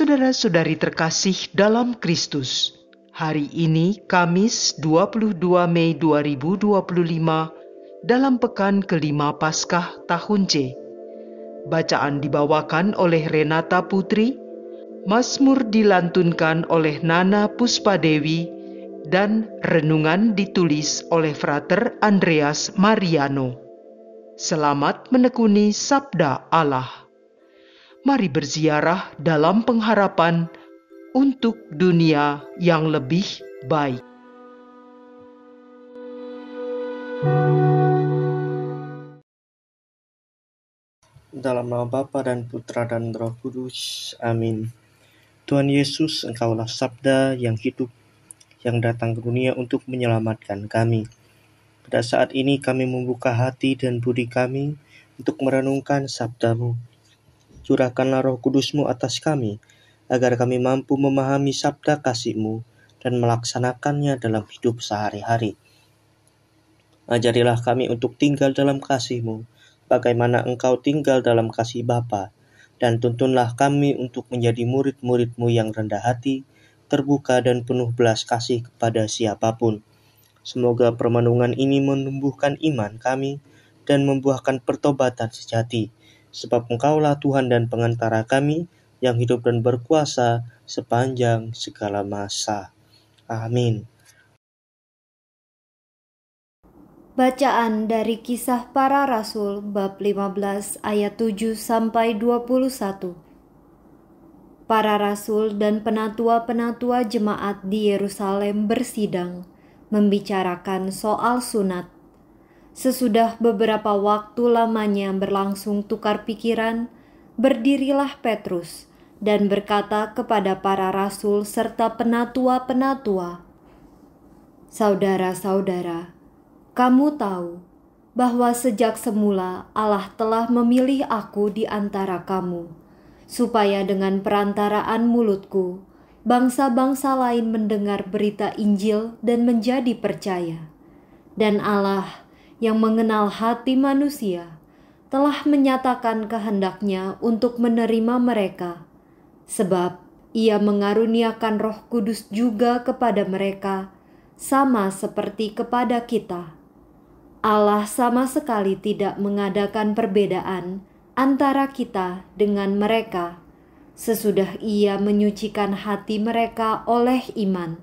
Saudara-saudari terkasih dalam Kristus, hari ini Kamis 22 Mei 2025 dalam pekan kelima Paskah tahun C. Bacaan dibawakan oleh Renata Putri, Mazmur dilantunkan oleh Nana Puspadewi, dan renungan ditulis oleh Frater Andreas Mariano. Selamat menekuni Sabda Allah. Mari berziarah dalam pengharapan untuk dunia yang lebih baik. Dalam nama Bapa dan Putra dan Roh Kudus. Amin. Tuhan Yesus, Engkaulah Sabda yang hidup, yang datang ke dunia untuk menyelamatkan kami. Pada saat ini kami membuka hati dan budi kami untuk merenungkan sabda-Mu. Curahkanlah Roh Kudus-Mu atas kami, agar kami mampu memahami sabda kasih-Mu dan melaksanakannya dalam hidup sehari-hari. Ajarilah kami untuk tinggal dalam kasih-Mu, bagaimana Engkau tinggal dalam kasih Bapa, dan tuntunlah kami untuk menjadi murid-murid-Mu yang rendah hati, terbuka dan penuh belas kasih kepada siapapun. Semoga permenungan ini menumbuhkan iman kami dan membuahkan pertobatan sejati, sebab Engkaulah Tuhan dan pengantara kami yang hidup dan berkuasa sepanjang segala masa. Amin. Bacaan dari Kisah Para Rasul bab 15 ayat 7 sampai 21. Para rasul dan penatua-penatua jemaat di Yerusalem bersidang membicarakan soal sunat. Sesudah beberapa waktu lamanya berlangsung tukar pikiran, berdirilah Petrus dan berkata kepada para rasul serta penatua-penatua, "Saudara-saudara, kamu tahu bahwa sejak semula Allah telah memilih aku di antara kamu, supaya dengan perantaraan mulutku, bangsa-bangsa lain mendengar berita Injil dan menjadi percaya. Dan Allah yang mengenal hati manusia telah menyatakan kehendaknya untuk menerima mereka, sebab Ia mengaruniakan Roh Kudus juga kepada mereka, sama seperti kepada kita. Allah sama sekali tidak mengadakan perbedaan antara kita dengan mereka, sesudah Ia menyucikan hati mereka oleh iman.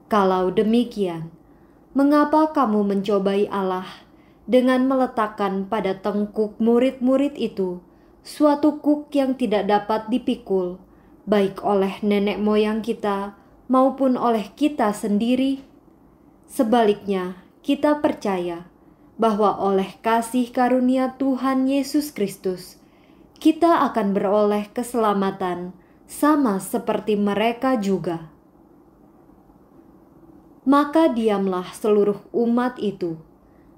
Kalau demikian, mengapa kamu mencobai Allah dengan meletakkan pada tengkuk murid-murid itu suatu kuk yang tidak dapat dipikul, baik oleh nenek moyang kita maupun oleh kita sendiri? Sebaliknya, kita percaya bahwa oleh kasih karunia Tuhan Yesus Kristus, kita akan beroleh keselamatan sama seperti mereka juga." Maka diamlah seluruh umat itu.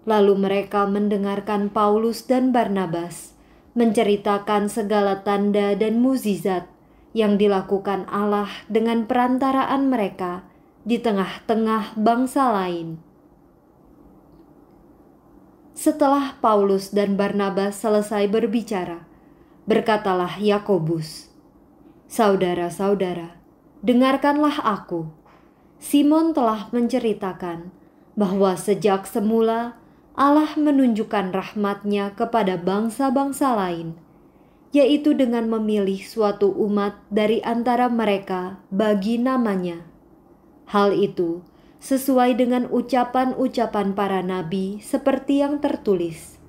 Lalu mereka mendengarkan Paulus dan Barnabas menceritakan segala tanda dan mukjizat yang dilakukan Allah dengan perantaraan mereka di tengah-tengah bangsa lain. Setelah Paulus dan Barnabas selesai berbicara, berkatalah Yakobus, "Saudara-saudara, dengarkanlah aku. Simon telah menceritakan bahwa sejak semula Allah menunjukkan rahmat-Nya kepada bangsa-bangsa lain, yaitu dengan memilih suatu umat dari antara mereka bagi namanya. Hal itu sesuai dengan ucapan-ucapan para nabi seperti yang tertulis,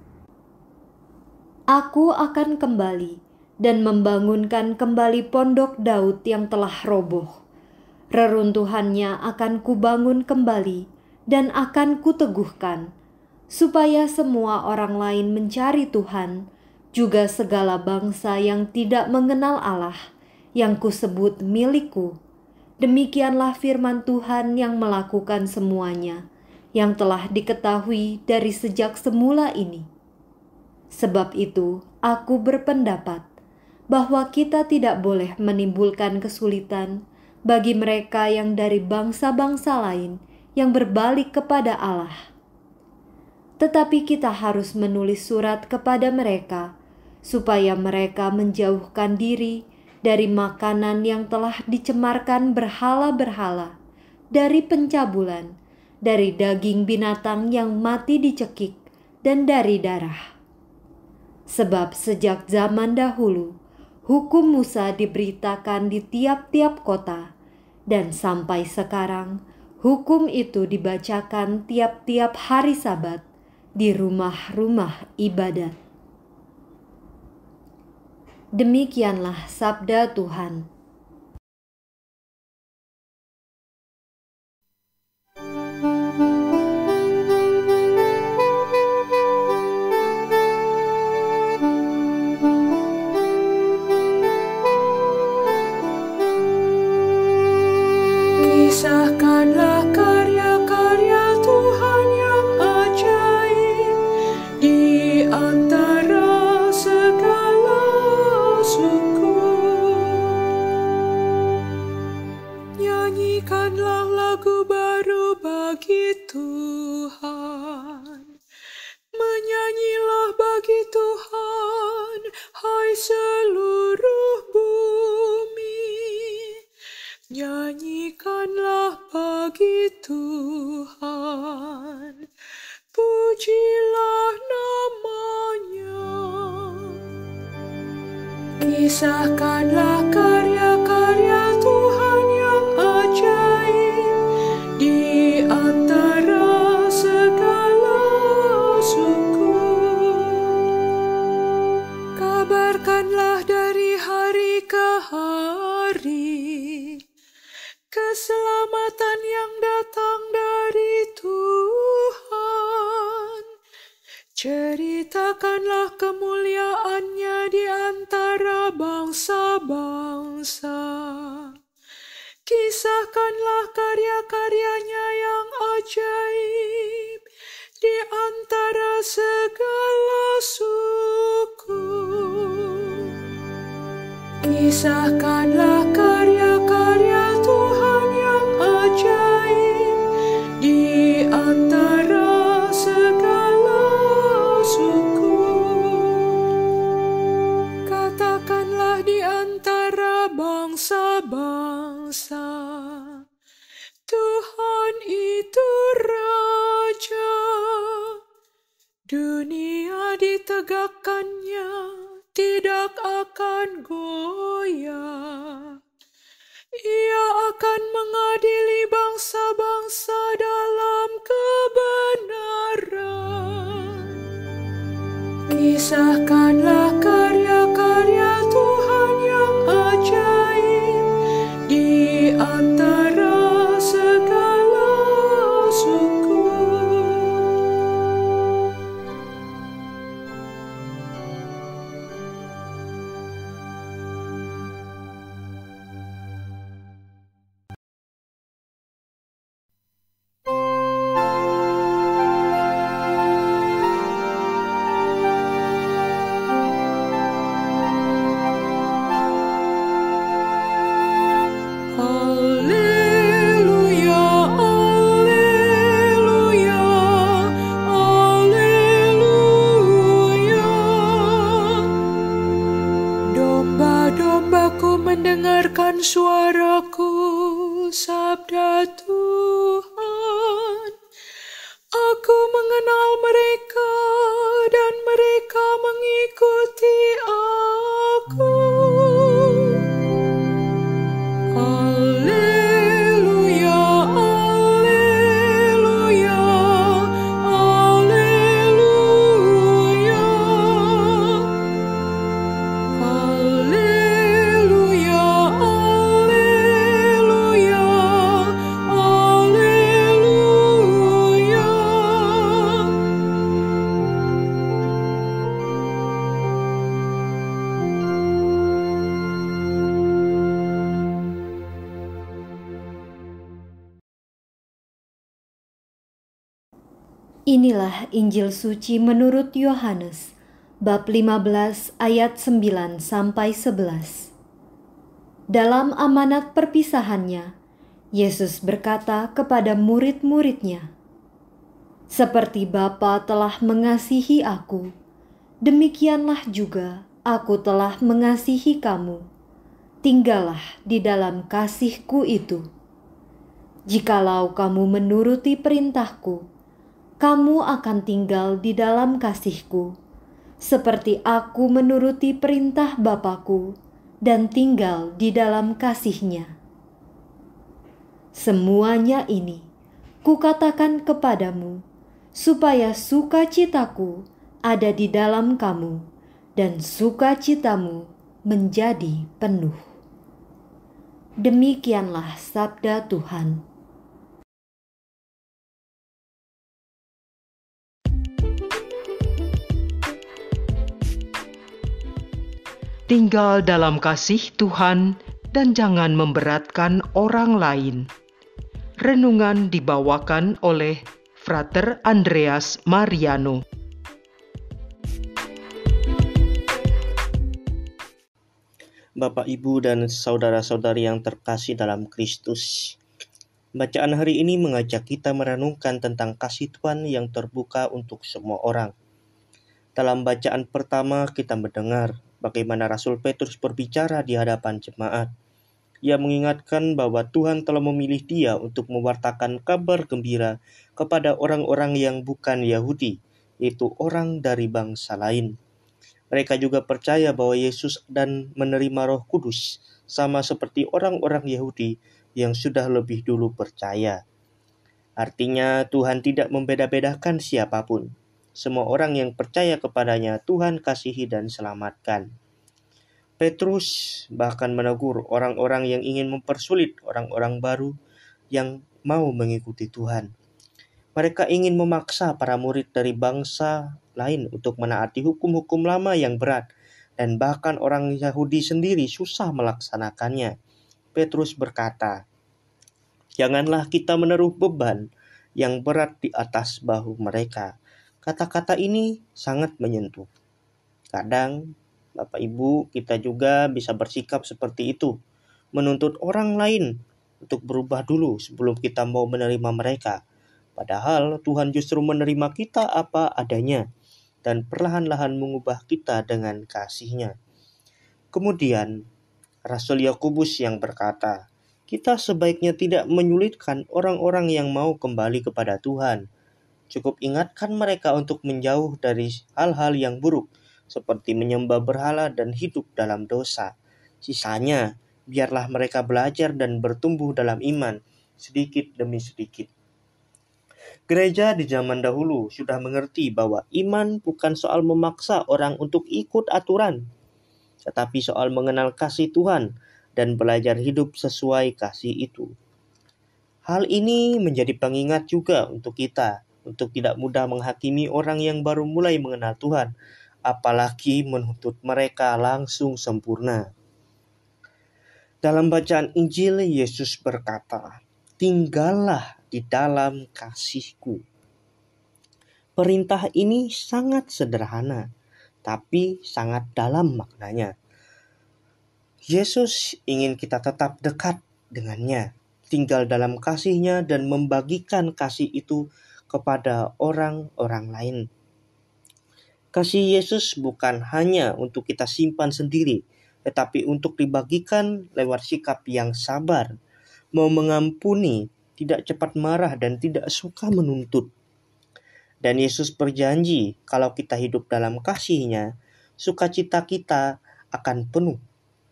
'Aku akan kembali dan membangunkan kembali pondok Daud yang telah roboh. Reruntuhannya akan kubangun kembali dan akan kuteguhkan, supaya semua orang lain mencari Tuhan, juga segala bangsa yang tidak mengenal Allah, yang kusebut milikku.' Demikianlah firman Tuhan yang melakukan semuanya, yang telah diketahui dari sejak semula ini. Sebab itu, aku berpendapat bahwa kita tidak boleh menimbulkan kesulitan bagi mereka yang dari bangsa-bangsa lain yang berbalik kepada Allah. Tetapi kita harus menulis surat kepada mereka supaya mereka menjauhkan diri dari makanan yang telah dicemarkan berhala-berhala, dari pencabulan, dari daging binatang yang mati dicekik, dan dari darah. Sebab sejak zaman dahulu, hukum Musa diberitakan di tiap-tiap kota, dan sampai sekarang hukum itu dibacakan tiap-tiap hari Sabat di rumah-rumah ibadat. Demikianlah sabda Tuhan. Kisahkanlah karya-karya Tuhan yang ajaib di antara segala suku. Nyanyikanlah lagu baru bagi Tuhan. Menyanyilah bagi Tuhan, hai seluruh bumi. Nyanyikanlah bagi Tuhan, pujilah namanya. Kisahkanlah karya-karya Tuhan yang ajaib di antara segala suku. Kabarkanlah dari hari ke hari keselamatan yang datang dari Tuhan. Ceritakanlah kemuliaannya di antara bangsa-bangsa. Kisahkanlah karya-karyanya yang ajaib di antara segala suku. Kisahkanlah karya-karya Tuhan yang ajaib di antara segala suku. Katakanlah di antara bangsa-bangsa, Tuhan itu Raja. Dunia ditegakkannya tidak akan goyah. Ia akan mengadili bangsa-bangsa dalam kebenaran. Kisahkanlah karya-karya Tuhan yang ajaib di antara segala suku. Mendengarkan suaraku, sabda Tuhan. Aku mengenal mereka dan mereka mengikuti aku. Alleluia, alleluia, alleluia. Inilah Injil suci menurut Yohanes, bab 15 ayat 9 sampai 11. Dalam amanat perpisahannya, Yesus berkata kepada murid-muridnya, "Seperti Bapa telah mengasihi aku, demikianlah juga aku telah mengasihi kamu. Tinggallah di dalam kasih-Ku itu. Jikalau kamu menuruti perintah-Ku, kamu akan tinggal di dalam kasih-Ku, seperti Aku menuruti perintah Bapa-Ku dan tinggal di dalam kasih-Nya. Semuanya ini Kukatakan kepadamu, supaya sukacita-Ku ada di dalam kamu dan sukacitamu menjadi penuh. Demikianlah sabda Tuhan. Tinggal dalam kasih Tuhan dan jangan memberatkan orang lain. Renungan dibawakan oleh Frater Andreas Mariano. Bapak, Ibu, dan saudara-saudari yang terkasih dalam Kristus. Bacaan hari ini mengajak kita merenungkan tentang kasih Tuhan yang terbuka untuk semua orang. Dalam bacaan pertama kita mendengar bagaimana Rasul Petrus berbicara di hadapan jemaat. Ia mengingatkan bahwa Tuhan telah memilih dia untuk mewartakan kabar gembira kepada orang-orang yang bukan Yahudi, yaitu orang dari bangsa lain. Mereka juga percaya bahwa Yesus dan menerima Roh Kudus, sama seperti orang-orang Yahudi yang sudah lebih dulu percaya. Artinya Tuhan tidak membeda-bedakan siapapun. Semua orang yang percaya kepadanya Tuhan kasihi dan selamatkan. Petrus bahkan menegur orang-orang yang ingin mempersulit orang-orang baru yang mau mengikuti Tuhan. Mereka ingin memaksa para murid dari bangsa lain untuk menaati hukum-hukum lama yang berat, dan bahkan orang Yahudi sendiri susah melaksanakannya. Petrus berkata, "Janganlah kita menaruh beban yang berat di atas bahu mereka." Kata-kata ini sangat menyentuh. Kadang Bapak Ibu, kita juga bisa bersikap seperti itu, menuntut orang lain untuk berubah dulu sebelum kita mau menerima mereka. Padahal Tuhan justru menerima kita apa adanya dan perlahan-lahan mengubah kita dengan kasih-Nya. Kemudian Rasul Yakobus yang berkata, kita sebaiknya tidak menyulitkan orang-orang yang mau kembali kepada Tuhan. Cukup ingatkan mereka untuk menjauh dari hal-hal yang buruk, seperti menyembah berhala dan hidup dalam dosa. Sisanya, biarlah mereka belajar dan bertumbuh dalam iman, sedikit demi sedikit. Gereja di zaman dahulu sudah mengerti bahwa iman bukan soal memaksa orang untuk ikut aturan, tetapi soal mengenal kasih Tuhan dan belajar hidup sesuai kasih itu. Hal ini menjadi pengingat juga untuk kita, untuk tidak mudah menghakimi orang yang baru mulai mengenal Tuhan, apalagi menuntut mereka langsung sempurna. Dalam bacaan Injil, Yesus berkata, "Tinggallah di dalam kasih-Ku." Perintah ini sangat sederhana, tapi sangat dalam maknanya. Yesus ingin kita tetap dekat dengannya, tinggal dalam kasih-Nya dan membagikan kasih itu kepada orang-orang lain. Kasih Yesus bukan hanya untuk kita simpan sendiri, tetapi untuk dibagikan lewat sikap yang sabar, mau mengampuni, tidak cepat marah, dan tidak suka menuntut. Dan Yesus berjanji, kalau kita hidup dalam kasih-Nya, sukacita kita akan penuh.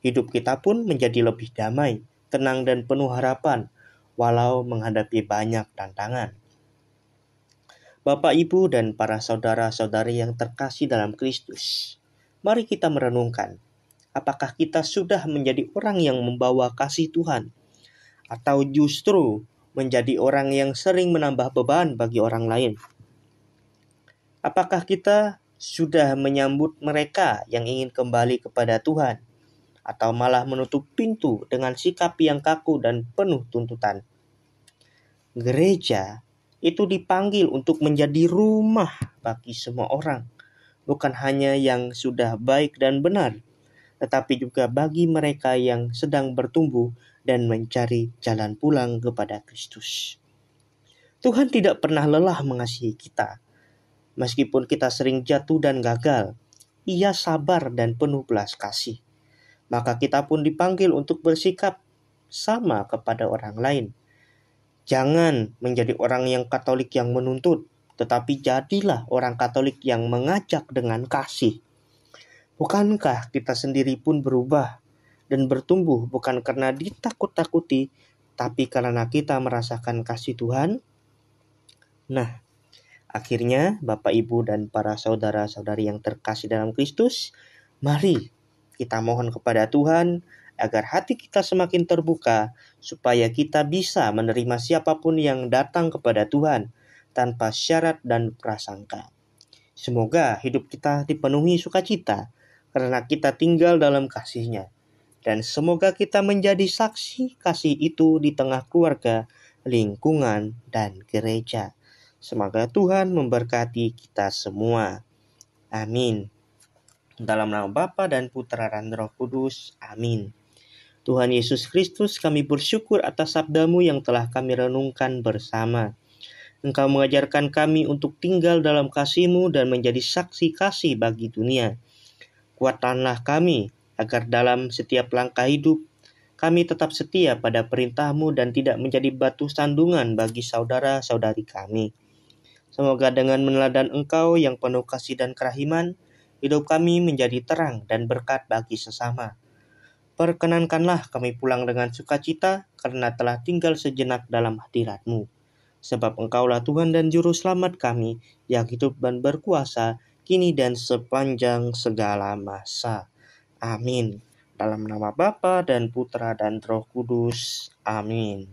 Hidup kita pun menjadi lebih damai, tenang, dan penuh harapan, walau menghadapi banyak tantangan. Bapak, Ibu, dan para saudara-saudari yang terkasih dalam Kristus, mari kita merenungkan, apakah kita sudah menjadi orang yang membawa kasih Tuhan, atau justru menjadi orang yang sering menambah beban bagi orang lain? Apakah kita sudah menyambut mereka yang ingin kembali kepada Tuhan, atau malah menutup pintu dengan sikap yang kaku dan penuh tuntutan? Gereja itu dipanggil untuk menjadi rumah bagi semua orang, bukan hanya yang sudah baik dan benar, tetapi juga bagi mereka yang sedang bertumbuh dan mencari jalan pulang kepada Kristus. Tuhan tidak pernah lelah mengasihi kita. Meskipun kita sering jatuh dan gagal, Ia sabar dan penuh belas kasih. Maka kita pun dipanggil untuk bersikap sama kepada orang lain. Jangan menjadi orang yang Katolik yang menuntut, tetapi jadilah orang Katolik yang mengajak dengan kasih. Bukankah kita sendiri pun berubah dan bertumbuh bukan karena ditakut-takuti, tapi karena kita merasakan kasih Tuhan? Nah, akhirnya Bapak, Ibu, dan para saudara-saudari yang terkasih dalam Kristus, mari kita mohon kepada Tuhan agar hati kita semakin terbuka, supaya kita bisa menerima siapapun yang datang kepada Tuhan tanpa syarat dan prasangka. Semoga hidup kita dipenuhi sukacita karena kita tinggal dalam kasih-Nya. Dan semoga kita menjadi saksi kasih itu di tengah keluarga, lingkungan, dan gereja. Semoga Tuhan memberkati kita semua. Amin. Dalam nama Bapa dan Putra dan Roh Kudus. Amin. Tuhan Yesus Kristus, kami bersyukur atas sabda-Mu yang telah kami renungkan bersama. Engkau mengajarkan kami untuk tinggal dalam kasih-Mu dan menjadi saksi kasih bagi dunia. Kuatkanlah kami agar dalam setiap langkah hidup kami tetap setia pada perintah-Mu dan tidak menjadi batu sandungan bagi saudara-saudari kami. Semoga dengan meneladan Engkau yang penuh kasih dan kerahiman, hidup kami menjadi terang dan berkat bagi sesama. Perkenankanlah kami pulang dengan sukacita karena telah tinggal sejenak dalam hadirat-Mu. Sebab Engkaulah Tuhan dan Juru Selamat kami yang hidup dan berkuasa kini dan sepanjang segala masa. Amin. Dalam nama Bapa dan Putra dan Roh Kudus. Amin.